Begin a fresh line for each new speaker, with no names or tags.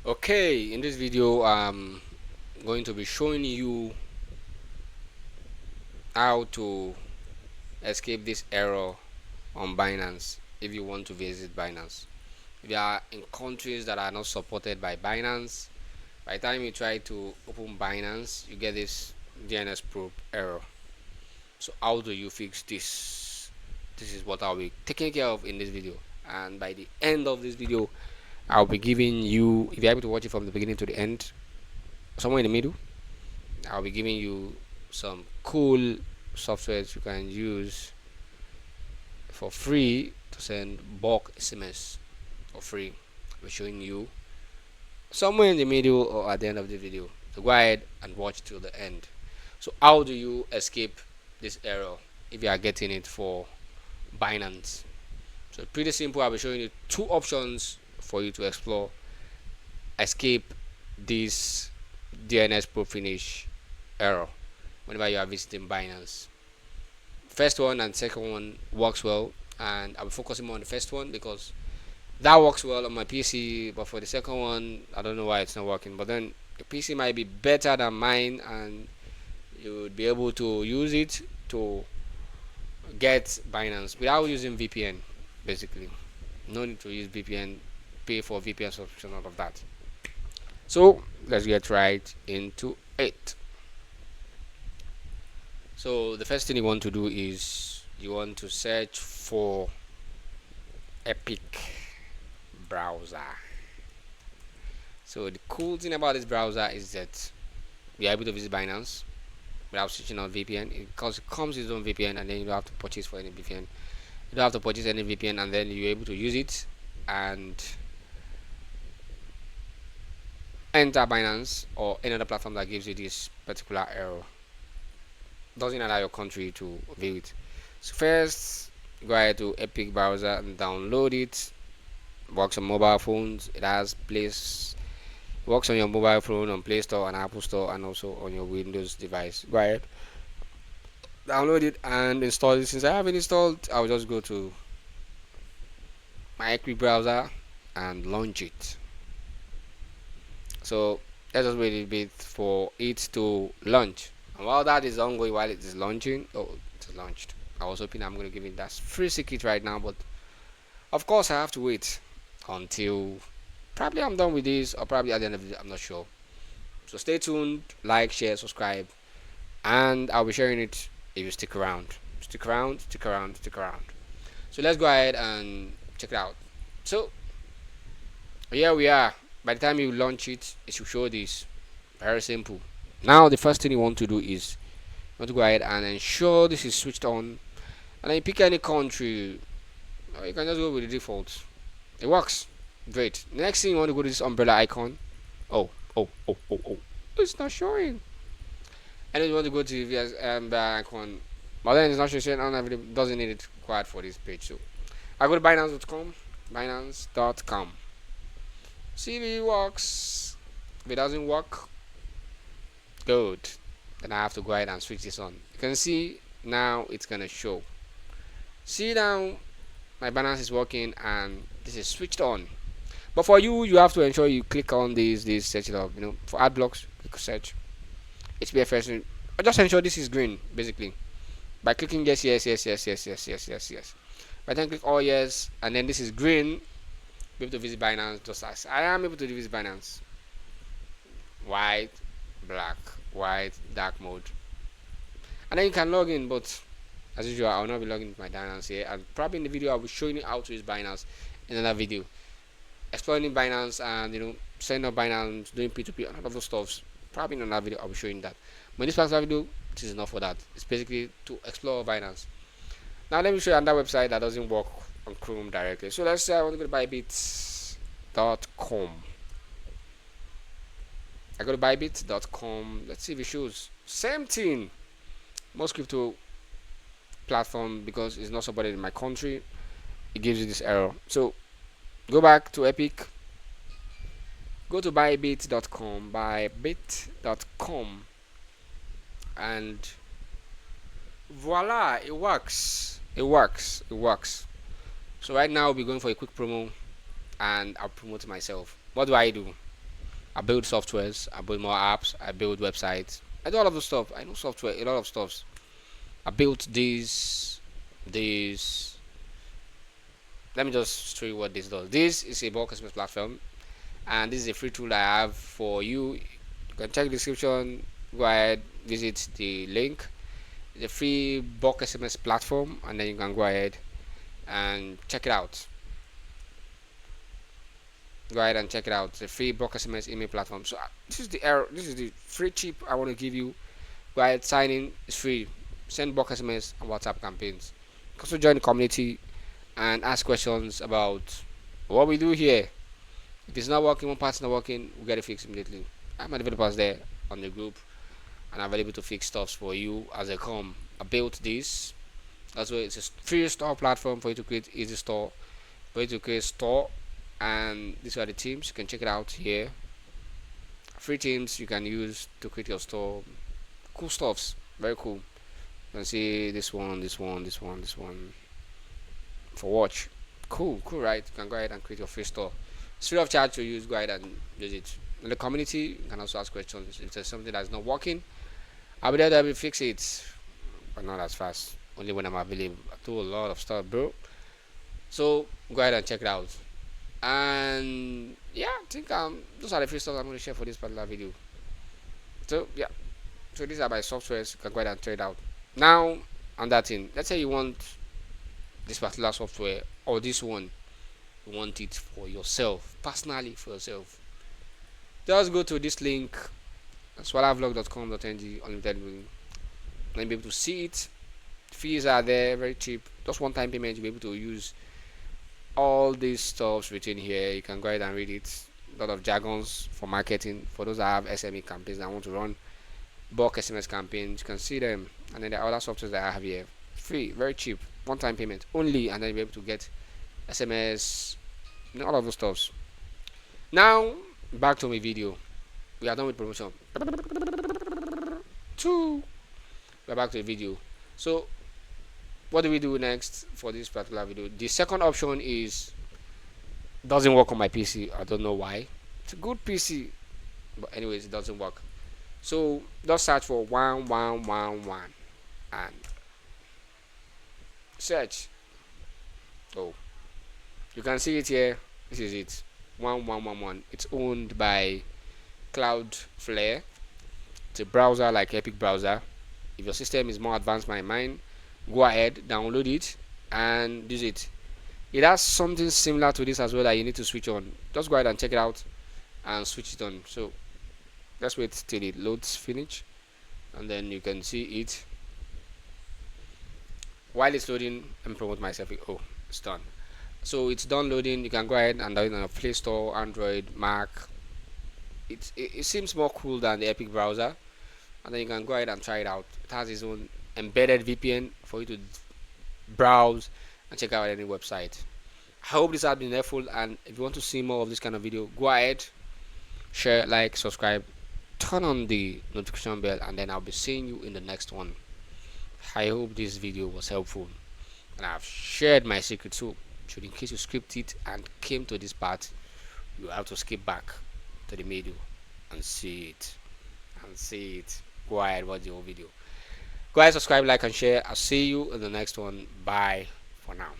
Okay, in this video I'm going to be showing you how to escape this error on Binance if you want to visit Binance. If you are in countries that are not supported by Binance, by the time you try to open Binance you get this DNS probe error. So how do you fix this? This is what I'll be taking care of in this video, and by the end of this video I'll be giving you, if you're able to watch it from the beginning to the end, somewhere in the middle, I'll be giving you some cool softwares you can use for free to send bulk SMS for free. I'll be showing you somewhere in the middle or at the end of the video. So go ahead and watch till the end. So how do you escape this error if you are getting it for Binance? So pretty simple. I'll be showing you two options for you to explore, escape this DNS pro finish error whenever you are visiting Binance. First one and second one works well, and I'll be focusing more on the first one because that works well on my PC. But for the second one, I don't know why it's not working. But then the PC might be better than mine, and you would be able to use it to get Binance without using VPN. Basically, no need to use VPN, pay for VPN subscription, all of that. So let's get right into it. So the first thing you want to do is you want to search for Epic browser. So the cool thing about this browser is that you're able to visit Binance without switching on VPN, because it comes with its own VPN, and then you don't have to purchase for any VPN. You don't have to purchase any VPN, and then you're able to use it and enter Binance or any other platform that gives you this particular error. Doesn't allow your country to view it. So first, go ahead to Epic browser and download it. Works on mobile phones. It has place. Works on your mobile phone, on Play Store and Apple Store, and also on your Windows device. Go ahead, download it and install it. Since I have it installed, I'll just go to my Epic browser and launch it. So let's just wait a bit for it to launch. And while that is ongoing, while it is launching, oh, it's launched. I was hoping I'm going to give it that free secret right now, but of course I have to wait until probably I'm done with this, or probably at the end of it, I'm not sure. So stay tuned, like, share, subscribe, and I'll be sharing it if you stick around. Stick around, stick around, stick around. So let's go ahead and check it out. So here we are. By the time you launch it, it should show this. Very simple. Now the first thing you want to do is you want to go ahead and ensure this is switched on, and then you pick any country, or you can just go with the default. It works great. Next thing, you want to go to this umbrella icon. Oh, it's not showing. And then you want to go to the umbrella icon, but then it's not showing on every, doesn't need it quite for this page. So I go to binance.com. See if it works. If it doesn't work, good, then I have to go ahead and switch this on. You can see now it's gonna show. See now my Binance is working and this is switched on. But for you, you have to ensure you click on this search it up. For ad blocks, click search HBFS. Just ensure this is green basically by clicking yes. By then click all yes, and then this is green. Be able to visit Binance just as I am able to visit Binance. White, black, white, dark mode, and then you can log in. But as usual, I will not be logging into my Binance here, and probably in the video I'll be showing you how to use Binance in another video, exploring Binance and setting up Binance, doing P2P and all of those stuffs. Probably in another video I'll be showing that. But in this particular video, this is enough for that. It's basically to explore Binance. Now let me show you another website that doesn't work on Chrome directly. So let's say I want to go to bybit.com. I go to bybit.com. Let's see if it shows. Same thing. Most crypto platform, because it's not supported in my country, it gives you this error. So go back to Epic. Go to bybit.com, and voila, it works. So right now we'll be going for a quick promo, and I'll promote myself. What do? I build softwares, I build more apps, I build websites, I do all of the stuff. I know software, a lot of stuffs. I built this. Let me just show you what this does. This is a bulk SMS platform, and this is a free tool I have for you. You can check the description. Go ahead, visit the link. It's a free bulk SMS platform, and then you can go ahead and check it out. Go ahead and check it out. It's a free bulk SMS email platform. So this is the error. This is the free tip I want to give you. Go ahead, sign in. It's free. Send bulk SMS and WhatsApp campaigns. Also join the community and ask questions about what we do here. If it's not working, one part's not working, we get it fixed immediately. I'm a developer there on the group, and I'm available to fix stuff for you as they come. I built this. That's why it's a free store platform for you to create easy store, for you to create store, and these are the themes. You can check it out here. Free themes you can use to create your store. Cool stuffs, very cool. You can see this one, this one, this one, this one. For watch, cool, right? You can go ahead and create your free store. It's free of charge to use. Go ahead and use it. In the community, you can also ask questions. If there's something that's not working, I'll be there to help you fix it, but not as fast. Only when I'm available. I do a lot of stuff, bro. So go ahead and check it out. And yeah, I think those are the free stuff I'm going to share for this particular video. So yeah, so these are my softwares. You can go ahead and try it out. Now on that thing, let's say you want this particular software or this one, you want it for yourself, personally for yourself. Just go to this link, swallowvlog.com.ng, unlimited. Then be able to see it. Fees are there, very cheap. Just one-time payment. You'll be able to use all these stuffs written here. You can go ahead and read it. A lot of jargons for marketing. For those that have SME campaigns that want to run bulk SMS campaigns, you can see them. And then there are other softwares that I have here. Free, very cheap, one-time payment only, and then you'll be able to get SMS, all of those stuffs. Now back to my video. We are done with promotion. We're back to the video. So what do we do next for this particular video? The second option is doesn't work on my PC. I don't know why. It's a good PC, but anyways, it doesn't work. So just search for 1111 and search. Oh, you can see it here. This is it, 1111. It's owned by Cloudflare. It's a browser like Epic browser. If your system is more advanced than mine, go ahead, download it and use it. It has something similar to this as well that you need to switch on. Just go ahead and check it out and switch it on. So let's wait till it loads finish, and then you can see it. While it's loading, let me promote myself. Oh, it's done. So it's done loading. You can go ahead and download it on Play Store, Android, Mac. It seems more cool than the Epic browser, and then you can go ahead and try it out. It has its own embedded VPN for you to browse and check out any website. I hope this has been helpful, and if you want to see more of this kind of video, go ahead, share, like, subscribe, turn on the notification bell, and then I'll be seeing you in the next one. I hope this video was helpful, and I've shared my secret. So should in case you script it and came to this part, you have to skip back to the middle and see it. Go ahead, watch the whole video. Go ahead, subscribe, like, and share. I'll see you in the next one. Bye for now.